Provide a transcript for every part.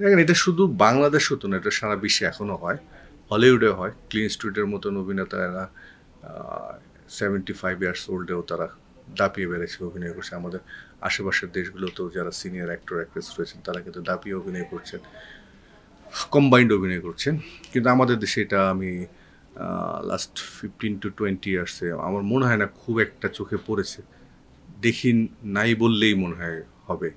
দেখেন এটা শুধু বাংলাদেশ হতো না, এটা সারা বিশ্বে এখনও হয়। হলিউডে হয়, ক্লিন স্টুইটের মতন অভিনেতারা 75 ইয়ার্স ওল্ডেও তারা দাপিয়ে বেড়েছে, অভিনয় করছে। আমাদের আশেপাশের দেশগুলোতেও যারা সিনিয়র অ্যাক্টর অ্যাক্ট্রেস রয়েছেন তারা কিন্তু দাপিয়ে অভিনয় করছেন, কম্বাইন্ড অভিনয় করছেন। কিন্তু আমাদের দেশে এটা আমি লাস্ট 15 to 20 ইয়ার্সে আমার মনে হয় না খুব একটা চোখে পড়েছে, দেখি নাই বললেই মনে হয় হবে।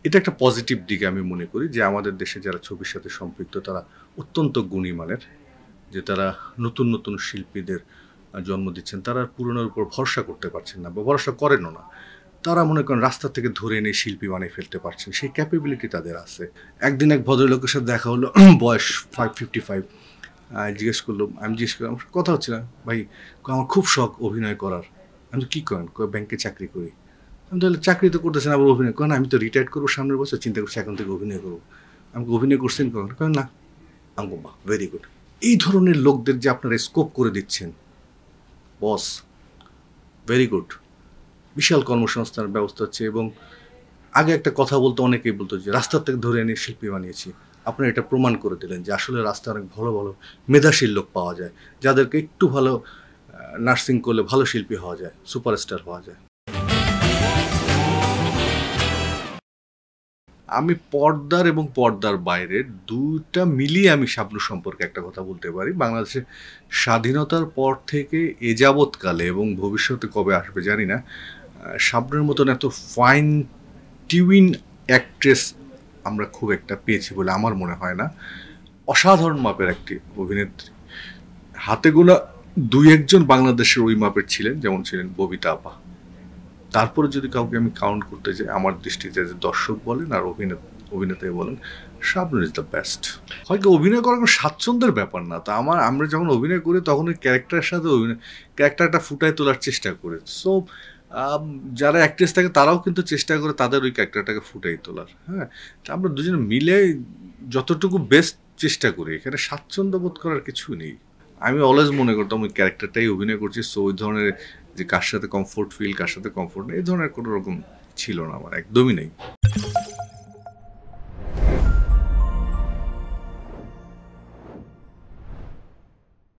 এটা একটা পজিটিভ দিকে আমি মনে করি যে আমাদের দেশে যারা ছবির সাথে সম্পৃক্ত তারা অত্যন্ত গুণী মানের, যে তারা নতুন নতুন শিল্পীদের জন্ম দিচ্ছেন, তারা পুরনোর উপর ভরসা করতে পারছেন না বা ভরসা করেনও না। তারা মনে করেন রাস্তা থেকে ধরে এনে শিল্পী বানিয়ে ফেলতে পারছেন, সেই ক্যাপাবিলিটি তাদের আছে। একদিন এক ভদ্রলোকের সাথে দেখা হলো, বয়স 555। জিজ্ঞেস করলো, আমি জিজ্ঞেস করলাম কথা হচ্ছে না ভাই, আমার খুব শখ অভিনয় করার। আমি কী করেন? ব্যাংকে চাকরি করি। আমি তাহলে চাকরি তো করতেছেন আবার অভিনয় করেন? আমি তো রিটায়ার্ড করবো সামনের বছর, চিন্তা করছি এখন থেকে অভিনয় করবো। আমি অভিনয় করছেন কখন? কেন না। আমি বাহ, ভেরি গুড। এই ধরনের লোকদের যে আপনারা স্কোপ করে দিচ্ছেন, বস, ভেরি গুড। বিশাল কর্মসংস্থানের ব্যবস্থা হচ্ছে। এবং আগে একটা কথা বলতো, অনেকেই বলতো যে রাস্তার থেকে ধরে এনে শিল্পী বানিয়েছি। আপনারা এটা প্রমাণ করে দিলেন যে আসলে রাস্তায় অনেক ভালো ভালো মেধাশীল লোক পাওয়া যায়, যাদেরকে একটু ভালো নার্সিং করলে ভালো শিল্পী হওয়া যায়, সুপারস্টার হওয়া যায়। আমি পর্দার এবং পর্দার বাইরের দুটা মিলিয়ে আমি শাবনূর সম্পর্কে একটা কথা বলতে পারি। বাংলাদেশের স্বাধীনতার পর থেকে এ যাবৎকালে এবং ভবিষ্যতে কবে আসবে জানি না, শাবনূরের মতন এত ফাইন টিউইন অ্যাক্ট্রেস আমরা খুব একটা পেয়েছি বলে আমার মনে হয় না। অসাধারণ মাপের একটি অভিনেত্রী। হাতে গোনা দুই একজন বাংলাদেশের ওই মাপের ছিলেন, যেমন ছিলেন ববিতা আপা। তারপরে যদি কাউকে আমি কাউন্ট করতে যাই, আমার দৃষ্টিতে যে দর্শক বলেন আর অভিনেতাই বলেন, শাবনূর ইজ দ্য বেস্ট। হয়তো অভিনয় করার কোনো স্বাচ্ছন্দ্যের ব্যাপার না, তা আমরা যখন অভিনয় করি তখন ওই ক্যারেক্টারের সাথে ক্যারেক্টারটা ফুটায় তোলার চেষ্টা করি। সো যারা অ্যাক্ট্রেস থাকে তারাও কিন্তু চেষ্টা করে তাদের ওই ক্যারেক্টারটাকে ফুটাই তোলার। হ্যাঁ, তা আমরা দুজনে মিলে যতটুকু বেস্ট চেষ্টা করি, এখানে স্বাচ্ছন্দ্য বোধ করার কিছু নেই। আমি অলওয়েজ মনে করতাম ওই ক্যারেক্টারটাই অভিনয় করছি, সো ওই ধরনের যে কার সাথে কমফোর্ট ফিল, কার সাথে কমফোর্ট নেই, এই ধরনের কোনো রকম ছিল না আমার, একদমই নেই।